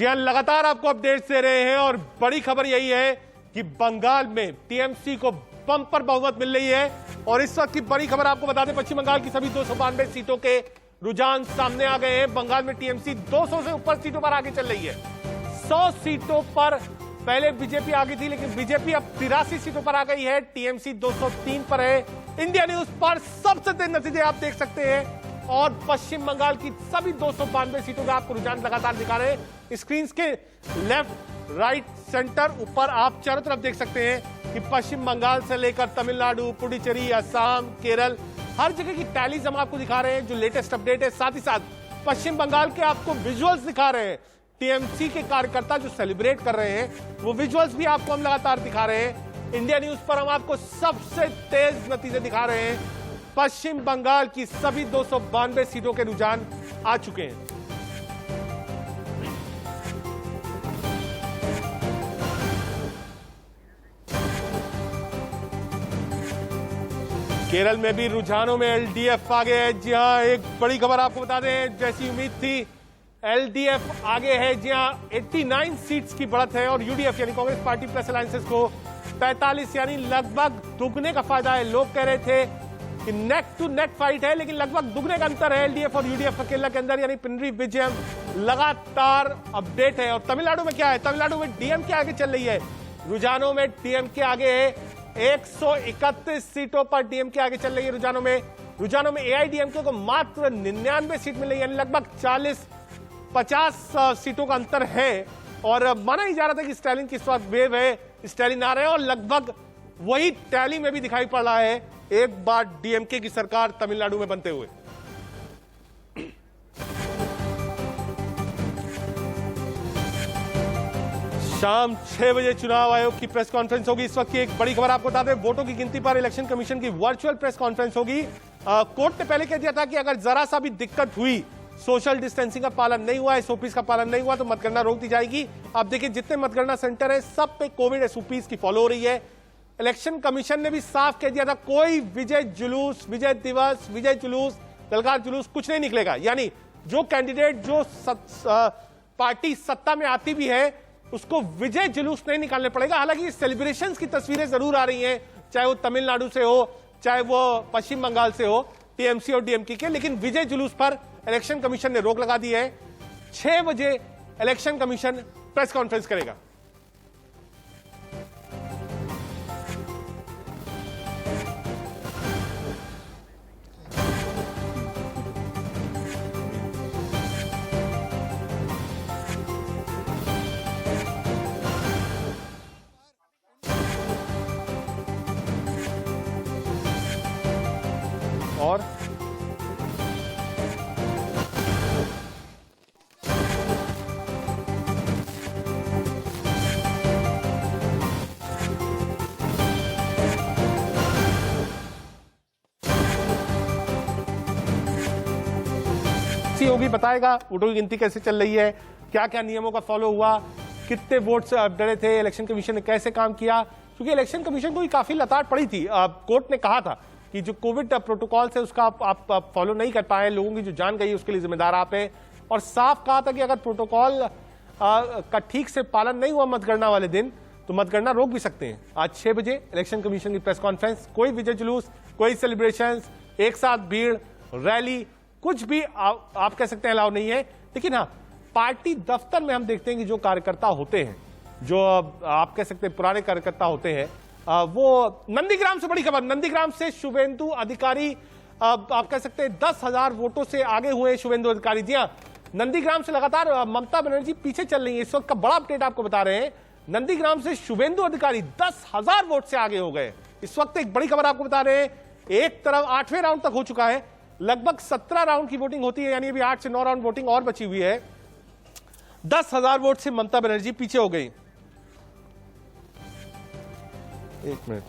जी हां, लगातार आपको अपडेट्स दे रहे हैं और बड़ी खबर यही है कि बंगाल में टीएमसी को बम्पर बहुमत मिल रही है। और इस वक्त की बड़ी खबर आपको बता दें, पश्चिम बंगाल की सभी 292 सीटों के रुझान सामने आ गए हैं। बंगाल में टीएमसी 200 से ऊपर सीटों पर आगे चल रही है। 100 सीटों पर पहले बीजेपी आगे थी, लेकिन बीजेपी अब 83 सीटों पर आ गई है। टीएमसी 203 पर है। इंडिया न्यूज पर सबसे तेज नतीजे आप देख सकते हैं और पश्चिम बंगाल की सभी 292 सीटों का आपको रुझान लगातार दिखा रहे हैं। स्क्रीन के लेफ्ट, राइट, सेंटर, ऊपर आप चारों तरफ देख सकते हैं कि पश्चिम बंगाल से लेकर तमिलनाडु, पुडुचेरी, असम, केरल, हर जगह की टैलीज हम आपको दिखा रहे हैं, जो लेटेस्ट अपडेट है। साथ ही साथ पश्चिम बंगाल के आपको विजुअल्स दिखा रहे हैं। टीएमसी के कार्यकर्ता जो सेलिब्रेट कर रहे हैं, वो विजुअल्स भी आपको हम लगातार दिखा रहे हैं। इंडिया न्यूज पर हम आपको सबसे तेज नतीजे दिखा रहे हैं। पश्चिम बंगाल की सभी 292 सीटों के रुझान आ चुके हैं। केरल में भी रुझानों में एलडीएफ आगे है। जी हां, एक बड़ी खबर आपको बता दें, जैसी उम्मीद थी एलडीएफ आगे है। जी हां, 89 सीट्स की बढ़त है और यूडीएफ यानी कांग्रेस पार्टी प्लस अलायंसेस को 45 यानी लगभग दुगने का फायदा है। लोग कह रहे थे कि नेक टू नेक फाइट है, लेकिन लगभग दुगने का अंतर है एलडीएफ और यूडीएफ का केरल के अंदर, यानी पिनरी विजयम लगातार अपडेट है। और तमिलनाडु में क्या है? तमिलनाडु में डीएमके आगे चल रही है। रुझानों में डीएमके आगे है। 131 सीटों पर डीएमके आगे चल रही है रुझानों में एआईडीएमके को मात्र 99 सीट मिल रही है, यानी लगभग 40-50 सीटों का अंतर है। और माना ही जा रहा था कि स्टालिन की इस वक्त वेव है, स्टालिन आ रहे हैं और लगभग वही टैली में भी दिखाई पड़ रहा है एक बार डीएमके की सरकार तमिलनाडु में बनते हुए। शाम 6 बजे चुनाव आयोग की प्रेस कॉन्फ्रेंस होगी। इस वक्त की एक बड़ी खबर आपको बता दें, वोटों की गिनती पर इलेक्शन कमीशन की वर्चुअल प्रेस कॉन्फ्रेंस होगी। कोर्ट ने पहले कह दिया था कि अगर जरा सा भी दिक्कत हुई, सोशल डिस्टेंसिंग का पालन नहीं हुआ, एसओपीज का पालन नहीं हुआ, तो मतगणना रोक दी जाएगी। आप देखिए, जितने मतगणना सेंटर है सब पे कोविड एसओपीज की फॉलो हो रही है। इलेक्शन कमीशन ने भी साफ कह दिया था, कोई विजय जुलूस, विजय दिवस, विजय जुलूस, ललकार जुलूस कुछ नहीं निकलेगा। यानी जो कैंडिडेट, जो पार्टी सत्ता में आती भी है, उसको विजय जुलूस नहीं निकालने पड़ेगा। हालांकि सेलिब्रेशंस की तस्वीरें जरूर आ रही हैं, चाहे वो तमिलनाडु से हो, चाहे वो पश्चिम बंगाल से हो, टीएमसी और डीएमके के, लेकिन विजय जुलूस पर इलेक्शन कमीशन ने रोक लगा दी है। 6 बजे इलेक्शन कमीशन प्रेस कॉन्फ्रेंस करेगा। और होगी, बताएगा वोटों की गिनती कैसे चल रही है, क्या क्या नियमों का फॉलो हुआ, कितने वोट से डरे थे, इलेक्शन कमीशन ने कैसे काम किया। क्योंकि इलेक्शन कमीशन को भी काफी लताड़ पड़ी थी। कोर्ट ने कहा था कि जो कोविड प्रोटोकॉल है उसका आप फॉलो नहीं कर पाए, लोगों की जो जान गई उसके लिए जिम्मेदार आप है। और साफ कहा था कि अगर प्रोटोकॉल का ठीक से पालन नहीं हुआ मतगणना वाले दिन, तो मतगणना रोक भी सकते हैं। आज 6 बजे इलेक्शन कमीशन की प्रेस कॉन्फ्रेंस। कोई विजय जुलूस, कोई सेलिब्रेशन, एक साथ भीड़, रैली, कुछ भी आप कह सकते हैं अलाउ नहीं है। लेकिन हाँ, पार्टी दफ्तर में हम देखते हैं कि जो कार्यकर्ता होते हैं, जो आप कह सकते हैं पुराने कार्यकर्ता होते हैं, वो नंदीग्राम से बड़ी खबर, नंदीग्राम से शुभेंदु अधिकारी, आप कह सकते हैं 10,000 वोटों से आगे हुए शुभेंदु अधिकारी। जी हाँ, नंदीग्राम से लगातार ममता बनर्जी पीछे चल रही है। इस वक्त का बड़ा अपडेट आपको बता रहे हैं, नंदीग्राम से शुभेंदु अधिकारी 10,000 वोट से आगे हो गए। इस वक्त एक बड़ी खबर आपको बता रहे हैं, एक तरफ 8वें राउंड तक हो चुका है, लगभग 17 राउंड की वोटिंग होती है, यानी अभी 8 से 9 राउंड वोटिंग और बची हुई है। 10,000 वोट से ममता बनर्जी पीछे हो गई। एक मिनट,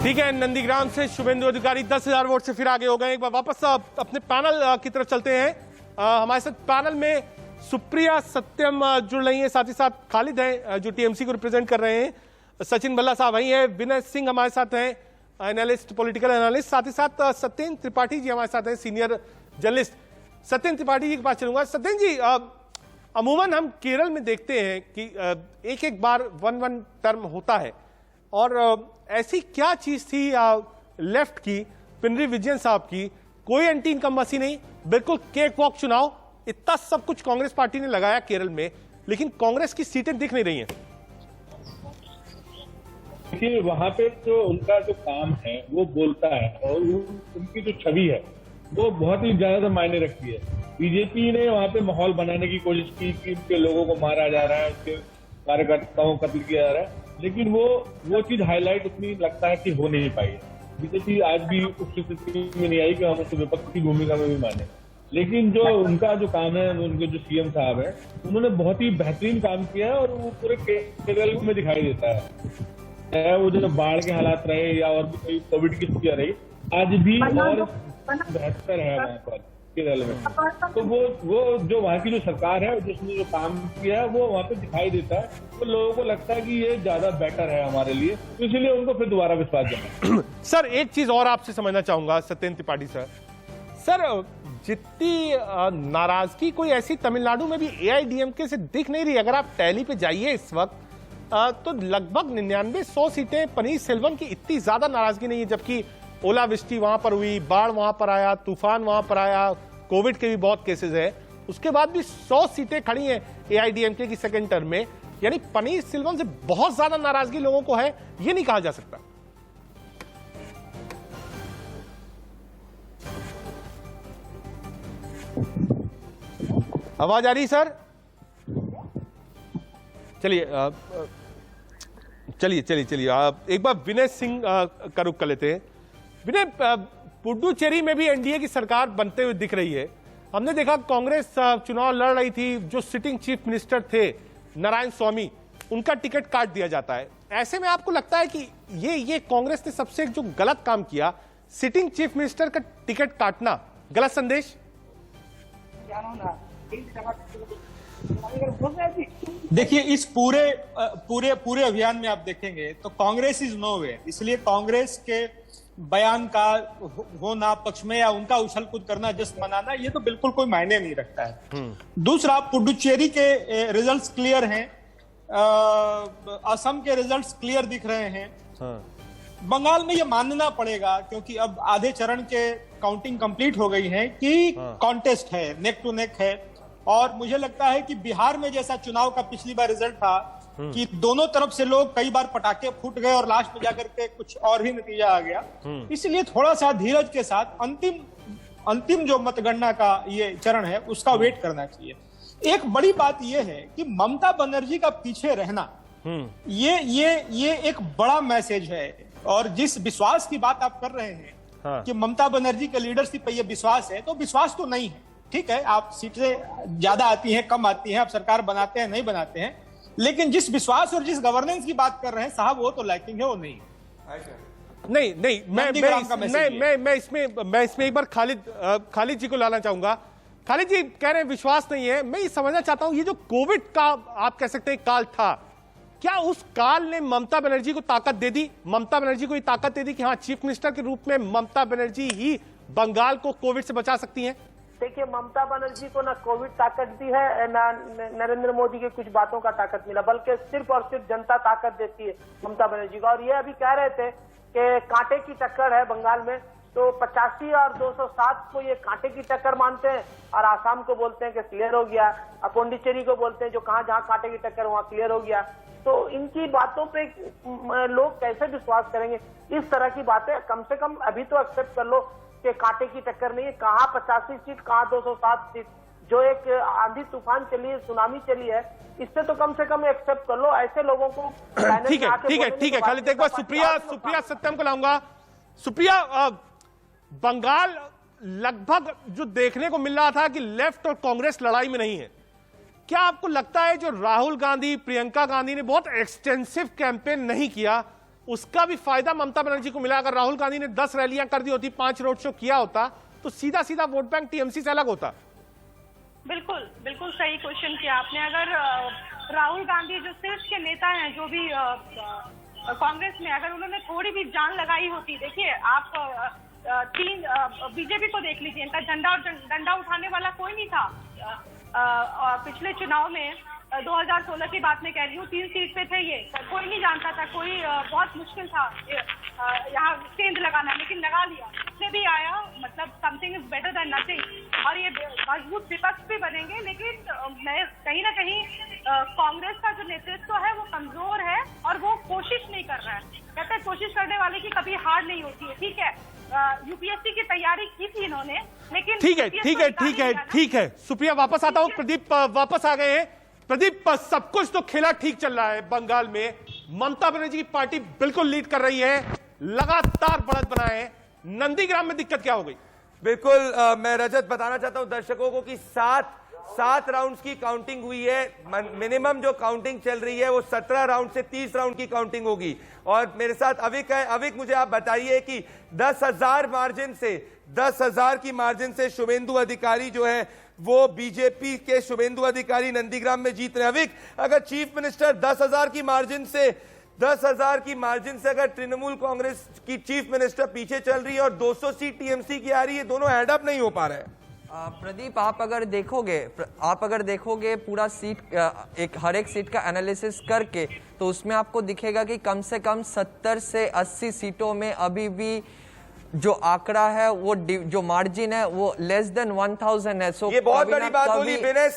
ठीक है, नंदीग्राम से शुभेंदु अधिकारी 10,000 वोट से फिर आगे हो गए। एक बार वापस अपने पैनल की तरफ चलते हैं। हमारे साथ पैनल में सुप्रिया सत्यम जुड़ रही हैं, साथ ही साथ खालिद हैं जो टीएमसी को रिप्रेजेंट कर रहे हैं, सचिन भल्ला साहब वही है, विनय सिंह हमारे साथ हैं, एनालिस्ट, पॉलिटिकल एनालिस्ट, साथ ही साथ सत्येंद्र त्रिपाठी जी हमारे साथ हैं, सीनियर जर्नलिस्ट। सत्येंद्र त्रिपाठी जी के पास चलूंगा। सत्येंद्र जी, अमूमन हम केरल में देखते हैं कि एक एक बार वन टर्म होता है, और ऐसी क्या चीज थी लेफ्ट की, पिनरी विजयन साहब की, कोई एंटी इनकम्बेंसी नहीं, बिल्कुल केक वॉक चुनाव, इतना सब कुछ कांग्रेस पार्टी ने लगाया केरल में, लेकिन कांग्रेस की सीटें दिख नहीं रही हैं। देखिए, वहां पे जो उनका जो काम है वो बोलता है, और उनकी जो छवि है वो बहुत ही ज्यादा मायने रखती है। बीजेपी ने वहां पे माहौल बनाने की कोशिश की कि उनके लोगों को मारा जा रहा है, उनके कार्यकर्ताओं को कत्ल किया जा रहा है, लेकिन वो चीज हाईलाइट उतनी लगता है कि हो नहीं पाई। बीजेपी आज भी उस स्थिति में नहीं आई कि हम उस विपक्ष की भूमिका में भी माने, लेकिन जो उनका जो काम है, उनके जो सीएम साहब है, उन्होंने बहुत ही बेहतरीन काम किया है, और वो पूरे केरल में दिखाई देता है। वो जो बाढ़ के हालात रहे या और भी कोई कोविड की स्थितियां रही, आज भी और बेहतर है वहाँ पर केरल में। तो वो जो वहाँ की जो सरकार है, जिसने जो काम किया है, वो वहाँ पे दिखाई देता है, तो लोगों को लगता है कि ये ज्यादा बेटर है हमारे लिए, तो इसलिए उनको फिर दोबारा विश्वास जमा। सर, एक चीज और आपसे समझना चाहूंगा सत्येंद्र त्रिपाठी सर, जितनी नाराजगी कोई ऐसी तमिलनाडु में भी एआईडीएमके से दिख नहीं रही। अगर आप टैली पे जाइए इस वक्त तो लगभग 99-100 सीटें पनीर सेल्वम की, इतनी ज्यादा नाराजगी नहीं है, जबकि ओलावृष्टि वहां पर हुई, बाढ़ वहां पर आया, तूफान वहां पर आया, कोविड के भी बहुत केसेस है, उसके बाद भी 100 सीटें खड़ी हैं एआईडीएमके की सेकेंड टर्म में। यानी पनीर सेल्वम से बहुत ज्यादा नाराजगी लोगों को है, ये नहीं कहा जा सकता। आवाज आ रही सर? चलिए एक बार विनय सिंह का रुख कर लेते हैं। विनय, पुडुचेरी में भी एनडीए की सरकार बनते हुए दिख रही है। हमने देखा कांग्रेस चुनाव लड़ रही थी, जो सिटिंग चीफ मिनिस्टर थे नारायण स्वामी, उनका टिकट काट दिया जाता है। ऐसे में आपको लगता है कि ये कांग्रेस ने सबसे जो गलत काम किया, सिटिंग चीफ मिनिस्टर का टिकट काटना, गलत संदेश? देखिए, इस पूरे अभियान में आप देखेंगे तो कांग्रेस इज नोवेयर, इसलिए कांग्रेस के बयान का होना पक्ष में या उनका उछल कूद करना, जश्न मनाना, ये तो बिल्कुल कोई मायने नहीं रखता है। दूसरा, पुडुचेरी के रिजल्ट्स क्लियर हैं, असम के रिजल्ट्स क्लियर दिख रहे हैं। बंगाल में ये मानना पड़ेगा, क्योंकि अब आधे चरण के काउंटिंग कंप्लीट हो गई है, कि कॉन्टेस्ट है, नेक टू नेक है। और मुझे लगता है कि बिहार में जैसा चुनाव का पिछली बार रिजल्ट था कि दोनों तरफ से लोग कई बार पटाखे फूट गए और लास्ट में जाकर के कुछ और ही नतीजा आ गया, इसलिए थोड़ा सा धीरज के साथ अंतिम जो मतगणना का ये चरण है उसका वेट करना चाहिए। एक बड़ी बात ये है कि ममता बनर्जी का पीछे रहना, ये एक बड़ा मैसेज है। और जिस विश्वास की बात आप कर रहे हैं कि ममता बनर्जी के लीडरशिप पे ये विश्वास है, तो विश्वास तो नहीं है। ठीक है, आप सीटें ज्यादा आती हैं, कम आती हैं, आप सरकार बनाते हैं, नहीं बनाते हैं, लेकिन जिस विश्वास और जिस गवर्नेंस की बात कर रहे हैं साहब, वो तो लैकिंग है, वो नहीं। मैं इसमें एक बार खालिद जी को लाना चाहूंगा। खालिद जी कह रहे हैं विश्वास नहीं है। मैं ये समझना चाहता हूं, ये जो कोविड का आप कह सकते हैं काल था, क्या उस काल ने ममता बनर्जी को ताकत दे दी? ममता बनर्जी को ये ताकत दे दी कि हाँ, चीफ मिनिस्टर के रूप में ममता बनर्जी ही बंगाल को कोविड से बचा सकती हैं? देखिए, ममता बनर्जी को ना कोविड ताकत दी है, ना नरेंद्र मोदी के कुछ बातों का ताकत मिला, बल्कि सिर्फ और सिर्फ जनता ताकत देती है ममता बनर्जी को। और ये अभी कह रहे थे कि कांटे की टक्कर है बंगाल में, तो 85 और 207 को ये कांटे की टक्कर मानते हैं, और आसाम को बोलते हैं कि क्लियर हो गया, और पुडुचेरी को बोलते हैं जो जहां कांटे की टक्कर वहां क्लियर हो गया। तो इनकी बातों पे लोग कैसे विश्वास करेंगे? इस तरह की बातें कम से कम अभी तो एक्सेप्ट कर लो कि कांटे की टक्कर नहीं है। कहाँ 85 सीट, कहाँ 207 सीट, जो एक आंधी तूफान चली है, सुनामी चली है, इससे तो कम से कम एक्सेप्ट कर लो। ऐसे लोगों को ठीक है खालिद, एक बार सुप्रिया सत्यम को लाऊंगा। सुप्रिया, बंगाल लगभग जो देखने को मिल रहा था कि लेफ्ट और कांग्रेस लड़ाई में नहीं है, क्या आपको लगता है जो राहुल गांधी, प्रियंका गांधी ने बहुत एक्सटेंसिव कैंपेन नहीं किया, उसका भी फायदा ममता बनर्जी को मिला। अगर राहुल गांधी ने 10 रैलियां कर दी होती, 5 रोड शो किया होता, तो सीधा सीधा वोट बैंक टीएमसी से अलग होता। बिल्कुल बिल्कुल सही क्वेश्चन किया आपने। अगर राहुल गांधी जो शीर्ष के नेता हैं, जो भी कांग्रेस में, अगर उन्होंने थोड़ी भी जान लगाई होती, देखिए आप बीजेपी को देख लीजिए, इनका डंडा उठाने वाला कोई नहीं था। पिछले चुनाव में 2016 की बात में कह रही हूँ, 3 सीट पे थे ये, कोई नहीं जानता था, कोई बहुत मुश्किल था यहाँ सेंध लगाना, लेकिन लगा लिया। इससे भी आया, मतलब something is better than nothing. और ये मजबूत विपक्ष भी बनेंगे, लेकिन कहीं ना कहीं कांग्रेस का जो नेतृत्व है वो कमजोर है और वो कोशिश नहीं कर रहा है। कहते हैं कोशिश करने वाले की कभी हार नहीं होती है। ठीक है, यूपीएससी की तैयारी की थी इन्होंने, लेकिन ठीक है सुप्रिया, वापस आता हूं। प्रदीप वापस आ गए हैं। प्रदीप, सब कुछ तो खेला ठीक चल रहा है बंगाल में, ममता बनर्जी की पार्टी बिल्कुल लीड कर रही है, लगातार बढ़त बनाए हैं। नंदीग्राम में दिक्कत क्या हो गई? बिल्कुल मैं रजत बताना चाहता हूं दर्शकों को कि 7 राउंड्स की काउंटिंग हुई है। मिनिमम जो काउंटिंग चल रही है वो 17 राउंड से 30 राउंड की काउंटिंग होगी। और मेरे साथ अविक है। अविक, मुझे आप बताइए कि 10,000 की मार्जिन से शुभेंदु अधिकारी जो है वो बीजेपी के शुभेंदु अधिकारी नंदीग्राम में जीत रहे हैं। अविक, अगर चीफ मिनिस्टर 10,000 की मार्जिन से अगर तृणमूल कांग्रेस की चीफ मिनिस्टर पीछे चल रही है और 200 सीट टीएमसी की आ रही है, दोनों एड अप नहीं हो पा रहे हैं। प्रदीप, आप अगर देखोगे पूरा सीट हर एक सीट का एनालिसिस करके, तो उसमें आपको दिखेगा कि कम से कम 70 से 80 सीटों में अभी भी जो आंकड़ा है, वो जो मार्जिन है वो लेस देन 1000 है। ये बहुत बड़ी बात बोली विनय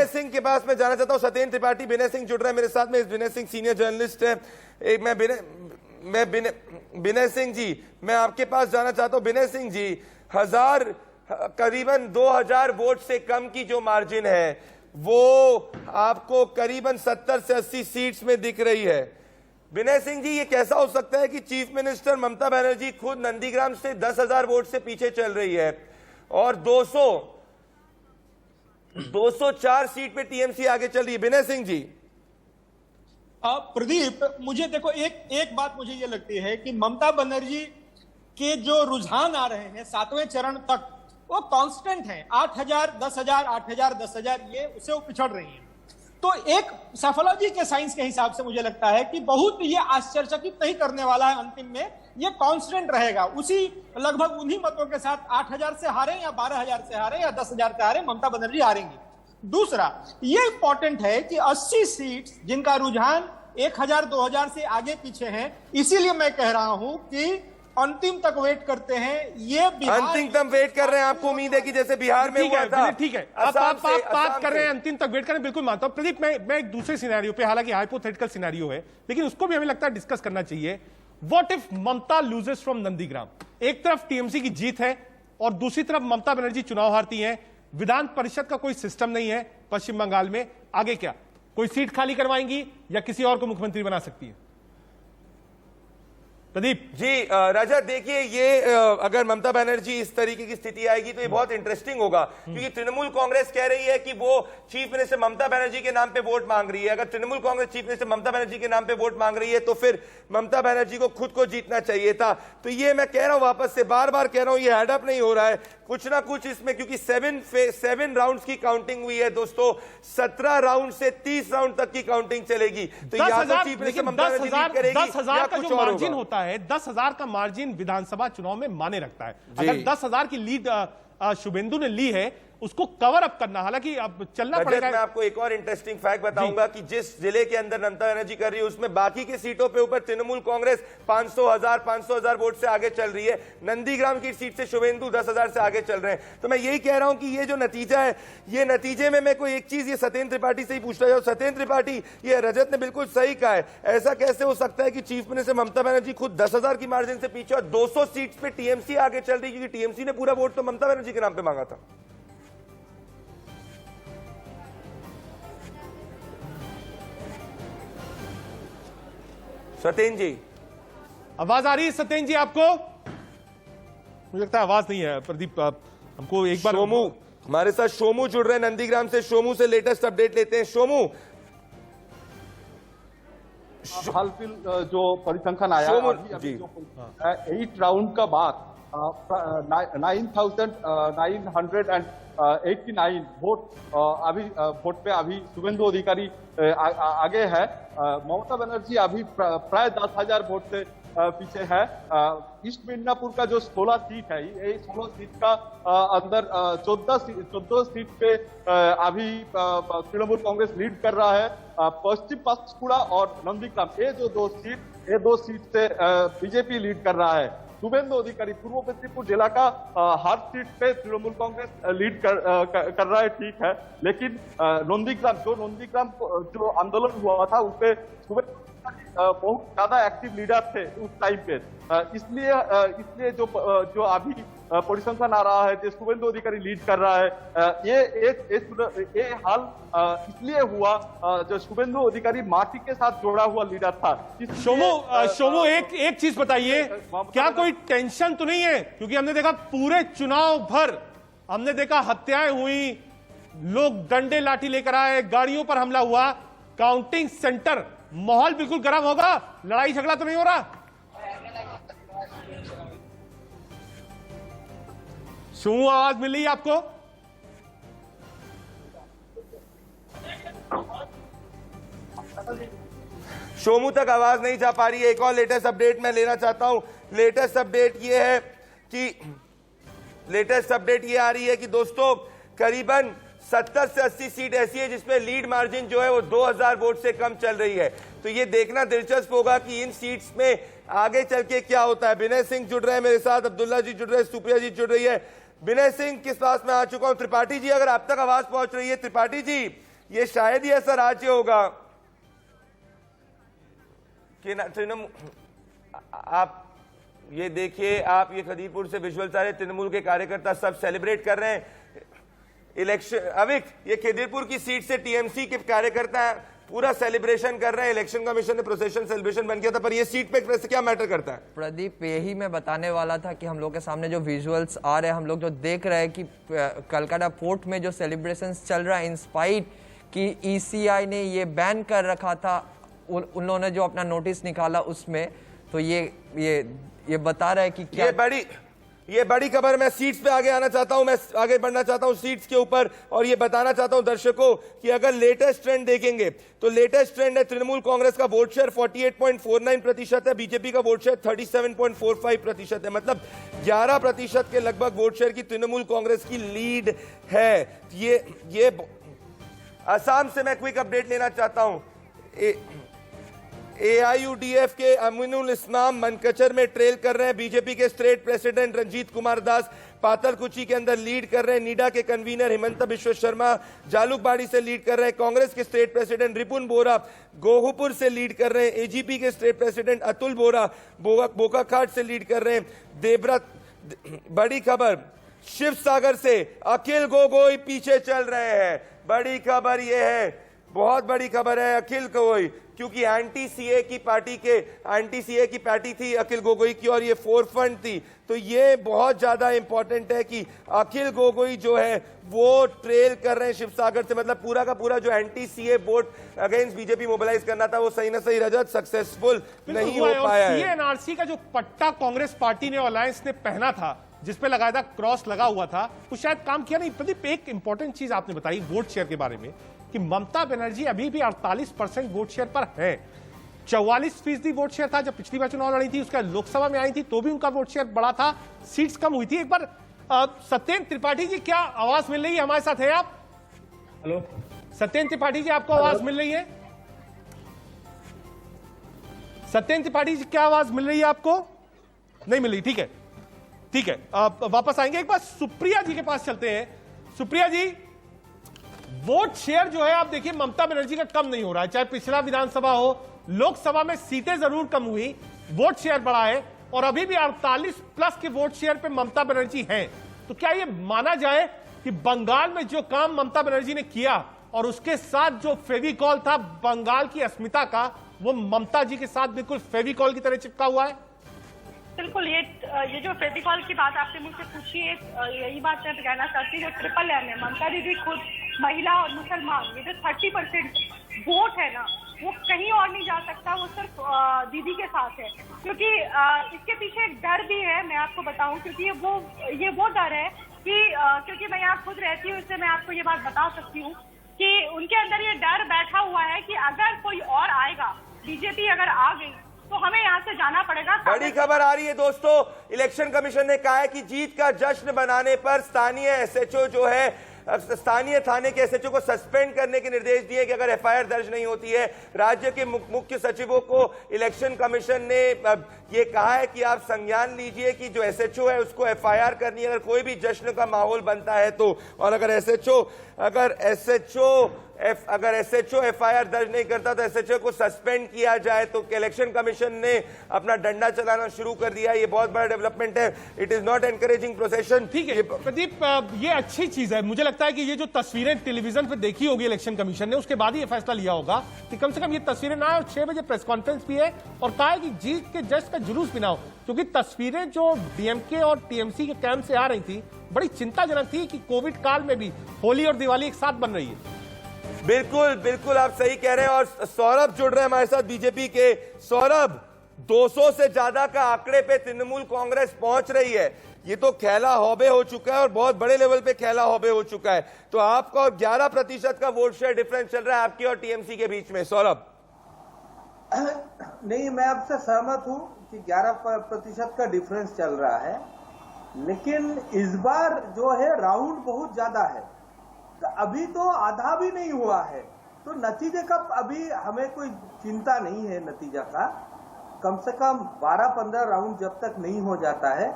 सिंह के पास मैं जाना चाहता हूं। सत्येंद्र त्रिपाठी, विनय सिंह जुड़ रहे हैं मेरे साथ में। विनय सिंह सीनियर जर्नलिस्ट है। विनय सिंह जी, मैं आपके पास जाना चाहता हूं। विनय सिंह जी, करीबन 2000 वोट से कम की जो मार्जिन है वो आपको करीबन 70 से 80 सीट्स में दिख रही है। विनय सिंह जी, ये कैसा हो सकता है कि चीफ मिनिस्टर ममता बनर्जी खुद नंदीग्राम से 10,000 वोट से पीछे चल रही है और 204 सीट पे टीएमसी आगे चल रही है? विनय सिंह जी। प्रदीप, मुझे देखो एक बात मुझे ये लगती है कि ममता बनर्जी के जो रुझान आ रहे हैं 7वें चरण तक, वो कांस्टेंट हैं। 8,000, 10,000, 8,000, 10,000, ये उससे वो पिछड़ रही हैं। तो एक साइकोलॉजी के साइंस के हिसाब से मुझे लगता है कि बहुत ये आश्चर्यचकित नहीं करने वाला है। अंतिम में ये कांस्टेंट रहेगा, उसी लगभग उन्हीं मतों के साथ 8,000 से हारे या 12,000 से हारे या 10,000 से हारे, ममता बनर्जी हारेंगी। दूसरा, ये इंपॉर्टेंट है कि 80 सीट्स जिनका रुझान 1,000, 2,000 से आगे पीछे हैं, इसीलिए मैं कह रहा हूं कि अंतिम तक वेट करते हैं। ये अंतिम तक वेट कर रहे हैं। आपको उम्मीद है कि जैसे बिहार में हुआ था? ठीक है, आप बात कर रहे हैं अंतिम तक वेट करें, बिल्कुल मानता हूं। प्रदीप, मैं एक दूसरे सिनेरियो पे, हालांकि हाइपोथेटिकल सिनेरियो है, लेकिन उसको भी हमें लगता है डिस्कस करना चाहिए। What if Mamata loses from Nandigram? एक तरफ टीएमसी की जीत है और दूसरी तरफ ममता बनर्जी चुनाव हारती है। विधान परिषद का कोई सिस्टम नहीं है पश्चिम बंगाल में। आगे क्या? कोई सीट खाली करवाएंगी या किसी और को मुख्यमंत्री बना सकती है? प्रदीप जी, रजत, देखिए ये अगर ममता बनर्जी इस तरीके की स्थिति आएगी तो ये बहुत इंटरेस्टिंग होगा, क्योंकि तृणमूल कांग्रेस कह रही है कि वो चीफ मिनिस्टर ममता बनर्जी के नाम पे वोट मांग रही है। अगर तृणमूल कांग्रेस चीफ मिनिस्टर ममता बनर्जी के नाम पे वोट मांग रही है तो फिर ममता बनर्जी को खुद को जीतना चाहिए था। तो ये मैं कह रहा हूं, वापस से बार बार कह रहा हूं, ये एडअप नहीं हो रहा है। कुछ ना कुछ इसमें, क्योंकि 7 राउंड्स की काउंटिंग हुई है दोस्तों। 17 राउंड से 30 राउंड तक की काउंटिंग चलेगी। तो या तो chief minister Mamata Banerjee lead करेगी, 10,000 का जो मार्जिन होता है, 10,000 का मार्जिन विधानसभा चुनाव में माने रखता है। अगर 10,000 की लीड शुभेंदु ने ली है, उसको कवर अप करना, हालांकि अब चलना पड़ेगा। मैं आपको एक और इंटरेस्टिंग फैक्ट बताऊंगा कि जिस जिले के अंदर ममता बनर्जी कर रही है उसमें बाकी की सीटों पे ऊपर तृणमूल कांग्रेस 500,000 वोट से आगे चल रही है। नंदीग्राम की सीट से शुभेंदु 10,000 से आगे चल रहे हैं। तो मैं यही कह रहा हूं कि ये जो नतीजा है, ये नतीजे में मैं कोई एक चीज ये सत्येंद्र त्रिपाठी से ही पूछ रहा हूं। सत्येंद्र त्रिपाठी, ये रजत ने बिल्कुल सही कहा है, ऐसा कैसे हो सकता है कि चीफ मिनिस्टर ममता बनर्जी खुद 10,000 की मार्जिन से पीछे और 200 सीट पे टीएमसी आगे चल रही है, क्योंकि टीएमसी ने पूरा वोट तो ममता बनर्जी के नाम पे मांगा था। सत्येंद्र जी, आवाज आ रही है सत्येंद्र जी आपको? मुझे लगता है आवाज नहीं है। प्रदीप, हमको एक बार सोमू, हमारे साथ सोमू जुड़ रहे हैं नंदीग्राम से। सोमू से लेटेस्ट अपडेट लेते हैं। हाल फिलहाल जो परिसंख्यान आया शोमू अभी जी। जो 8 राउंड का बाद 9,989 वोट अभी वोट पे अभी शुभेंदु अधिकारी आगे है। ममता बनर्जी अभी प्राय 10,000 वोट से पीछे है। ईस्ट मिदनापुर का जो 16 सीट है, ये 16 सीट का अंदर 14 सीट पे अभी तृणमूल कांग्रेस लीड कर रहा है। पश्चिम पंचकुड़ा और नंदीग्राम ये जो दो सीट से बीजेपी लीड कर रहा है। शुभेंदु अधिकारी पूर्व मेदिनीपुर जिला का हर सीट पे तृणमूल कांग्रेस लीड कर रहा है, ठीक है, लेकिन नंदीग्राम जो आंदोलन हुआ था उसपे शुभेंदु बहुत ज्यादा एक्टिव लीडर थे उस टाइम पे। इसलिए जो अभी परिसंख्यान आ रहा है जो शुभेंदु अधिकारी लीड कर रहा है, ये हाल इसलिए हुआ जो शुभेंदु अधिकारी माटी के साथ जोड़ा हुआ लीडर था। शोमू एक चीज बताइए, क्या कोई टेंशन तो नहीं है? क्योंकि हमने देखा पूरे चुनाव भर हमने देखा हत्याएं हुई, लोग डंडे लाठी लेकर आए, गाड़ियों पर हमला हुआ, काउंटिंग सेंटर माहौल बिल्कुल गर्म होगा, लड़ाई झगड़ा तो नहीं हो रहा? शोमू आवाज मिल रही है आपको? शोमू तक आवाज नहीं जा पा रही है। एक और लेटेस्ट अपडेट मैं लेना चाहता हूं। लेटेस्ट अपडेट ये आ रही है कि दोस्तों करीबन 70 से 80 सीट ऐसी है जिसमें लीड मार्जिन जो है वो 2000 वोट से कम चल रही है। तो ये देखना दिलचस्प होगा कि इन सीट्स में आगे चल के क्या होता है। विनय सिंह जुड़ रहे हैं मेरे साथ, अब्दुल्ला जी जुड़ रहे हैं, सुप्रिया जी जुड़ रही है। विनय सिंह किस पास में आ चुका हूं। त्रिपाठी जी अगर आप तक आवाज पहुंच रही है, त्रिपाठी जी ये शायद ही ऐसा राज्य होगा कि आप ये देखिए, आप ये खदीपुर से विजुअल सारे तृणमूल के कार्यकर्ता सब सेलिब्रेट कर रहे हैं इलेक्शन। अविक ये खदीपुर की सीट से टीएमसी के कार्यकर्ता पूरा सेलिब्रेशन कर रहे हैं। इलेक्शन कमीशन ने प्रोसेशन सेलिब्रेशन बन किया था, पर ये सीट पे क्या मैटर करता है? प्रदीप, यही मैं बताने वाला था कि हम लोग के सामने जो विजुअल्स आ रहे हैं, हम लोग जो देख रहे हैं कि कलकत्ता पोर्ट में जो सेलिब्रेशंस चल रहा है, इंस्पाइट कि ईसीआई ने ये बैन कर रखा था, उन लोगों ने जो अपना नोटिस निकाला उसमें, तो ये बता रहा है कि क्या ये बड़ी खबर। मैं सीट्स पे आगे आना चाहता हूं, मैं आगे बढ़ना चाहता हूं सीट्स के ऊपर, और ये बताना चाहता हूं दर्शकों कि अगर लेटेस्ट ट्रेंड देखेंगे तो लेटेस्ट ट्रेंड है तृणमूल कांग्रेस का वोट शेयर 48.49% है, बीजेपी का वोट शेयर 37.45% है। मतलब 11% के लगभग वोट शेयर की तृणमूल कांग्रेस की लीड है। ये असम से मैं क्विक अपडेट लेना चाहता हूं। AIUDF के अमीनुल इस्लाम मनकचर में ट्रेल कर रहे हैं, बीजेपी के स्टेट प्रेसिडेंट रंजीत कुमार दास पातलकुची के अंदर लीड कर रहे हैं, नीडा के कन्वीनर हिमंता बिश्व शर्मा जालुकबाड़ी से लीड कर रहे हैं, कांग्रेस के स्टेट प्रेसिडेंट रिपुन बोरा गोहुपुर से लीड कर रहे हैं, एजीपी के स्टेट प्रेसिडेंट अतुल बोरा बोकाखाट से लीड कर रहे हैं, देवव्रत। बड़ी खबर शिव सागर से अखिल गोगोई पीछे चल रहे हैं। बड़ी खबर यह है, बहुत बड़ी खबर है अखिल गोगोई, क्योंकि एंटी सीए की पार्टी थी अखिल गोगोई की, और ये फोरफ्रंट थी। तो ये बहुत ज्यादा इंपॉर्टेंट है कि अखिल गोगोई जो है वो ट्रेल कर रहे हैं शिवसागर से। मतलब पूरा का पूरा जो anti CAA vote against BJP mobilise करना था वो सही न सही रजत सक्सेसफुल नहीं हो पाया है। एनआरसी का जो पट्टा कांग्रेस पार्टी ने अलायंस ने पहना था, जिसपे लगाया क्रॉस लगा हुआ था, वो शायद काम किया नहीं। प्रदीप, एक इंपॉर्टेंट चीज आपने बताई वोट शेयर के बारे में कि ममता बनर्जी अभी भी 48% वोट शेयर पर है। 44% वोट शेयर था जब पिछली बार चुनाव लड़ी थी, उसका लोकसभा में आई थी तो भी उनका वोट शेयर बढ़ा था, सीट्स कम हुई थी। एक बार सत्येंद्र त्रिपाठी जी, क्या आवाज मिल रही है? हमारे साथ है आप? हेलो सत्येंद्र त्रिपाठी जी, आपको आवाज मिल रही है? सत्येंद्र त्रिपाठी जी, क्या आवाज मिल रही है आपको? नहीं मिल रही, ठीक है ठीक है, आप वापस आएंगे। एक बार सुप्रिया जी के पास चलते हैं। सुप्रिया जी, वोट शेयर जो है आप देखिए ममता बनर्जी का कम नहीं हो रहा है, चाहे पिछला विधानसभा हो, लोकसभा में सीटें जरूर कम हुई, वोट शेयर बढ़ा है, और अभी भी 48+ के वोट शेयर पे ममता बनर्जी हैं। तो क्या ये माना जाए कि बंगाल में जो काम ममता बनर्जी ने किया और उसके साथ जो फेविकॉल था बंगाल की अस्मिता का, वो ममता जी के साथ बिल्कुल फेविकॉल की तरह चिपका हुआ है? बिल्कुल, ये जो फेविकॉल की बात आपने मुझसे पूछी है, यही बात मैं कहना चाहती हूँ। जो ट्रिपल एम है, ममता दीदी खुद महिला और मुसलमान, ये जो 30% वोट है ना, वो कहीं और नहीं जा सकता, वो सिर्फ दीदी के साथ है। क्योंकि इसके पीछे एक डर भी है, मैं आपको बताऊं, क्योंकि ये वो डर है कि क्योंकि मैं यहाँ खुद रहती हूँ, इससे मैं आपको ये बात बता सकती हूँ कि उनके अंदर ये डर बैठा हुआ है कि अगर कोई और आएगा, बीजेपी अगर आ गई तो हमें यहाँ से जाना पड़ेगा। बड़ी खबर आ रही है दोस्तों, इलेक्शन कमीशन ने कहा है कि जीत का जश्न मनाने पर स्थानीय एसएचओ जो है, स्थानीय थाने के एसएचओ को सस्पेंड करने के निर्देश दिए कि अगर एफआईआर दर्ज नहीं होती है। राज्य के मुख्य सचिवों को इलेक्शन कमीशन ने ये कहा है कि आप संज्ञान लीजिए कि जो एसएचओ है उसको एफआईआर करनी है अगर कोई भी जश्न का माहौल बनता है तो। और अगर एसएचओ एफआईआर दर्ज नहीं करता तो एसएचओ को सस्पेंड किया जाए। तो इलेक्शन कमीशन ने अपना डंडा चलाना शुरू कर दिया। ये बहुत बड़ा डेवलपमेंट है। It is not encouraging procession. ठीक है प्रदीप, ये अच्छी चीज है। मुझे लगता है कि ये जो तस्वीरें टेलीविजन पे देखी होगी इलेक्शन कमीशन ने, उसके बाद ही ये फैसला लिया होगा कि कम से कम ये तस्वीरें ना आए। और 6 बजे प्रेस कॉन्फ्रेंस भी है और कहा है कि जीत के जश्न का जुलूस भी ना हो, क्योंकि तस्वीरें जो डीएमके और टीएमसी के कैंप से आ रही थी बड़ी चिंताजनक थी कि कोविड काल में भी होली और दिवाली एक साथ बन रही है। बिल्कुल बिल्कुल आप सही कह रहे हैं। और सौरभ जुड़ रहे हैं हमारे साथ बीजेपी के। सौरभ, 200 से ज्यादा का आंकड़े पे तृणमूल कांग्रेस पहुंच रही है। ये तो खेला हौबे हो चुका है और बहुत बड़े लेवल पे खेला हौबे हो चुका है। तो आपका 11% का वोट शेयर डिफरेंस चल रहा है आपकी और टीएमसी के बीच में। सौरभ, नहीं, मैं आपसे सहमत हूं कि 11% का डिफरेंस चल रहा है, लेकिन इस बार जो है राउंड बहुत ज्यादा है। तो अभी तो आधा भी नहीं हुआ है, तो नतीजे का अभी हमें कोई चिंता नहीं है। नतीजा का कम से कम 12-15 राउंड जब तक नहीं हो जाता है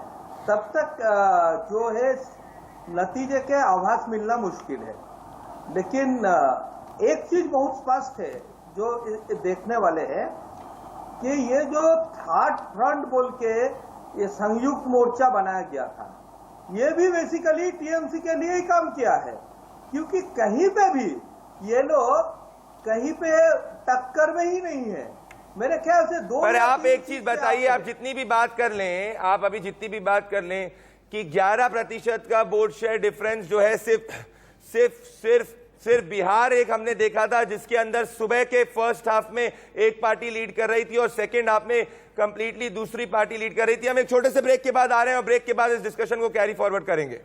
तब तक जो है नतीजे के आभास मिलना मुश्किल है। लेकिन एक चीज बहुत स्पष्ट है जो देखने वाले हैं कि ये जो थर्ड फ्रंट बोल के ये संयुक्त मोर्चा बनाया गया था, ये भी बेसिकली टीएमसी के लिए ही काम किया है, क्योंकि कहीं पे भी ये लोग कहीं पे टक्कर में ही नहीं है। मेरे ख्याल से पर आप एक चीज बताइए, आप जितनी भी बात कर लें, आप अभी जितनी भी बात कर लें कि 11% का वोट शेयर डिफरेंस जो है सिर्फ बिहार एक हमने देखा था जिसके अंदर सुबह के फर्स्ट हाफ में एक पार्टी लीड कर रही थी और सेकेंड हाफ में कंप्लीटली दूसरी पार्टी लीड कर रही थी। हम एक छोटे से ब्रेक के बाद आ रहे हैं और ब्रेक के बाद इस डिस्कशन को कैरी फॉरवर्ड करेंगे।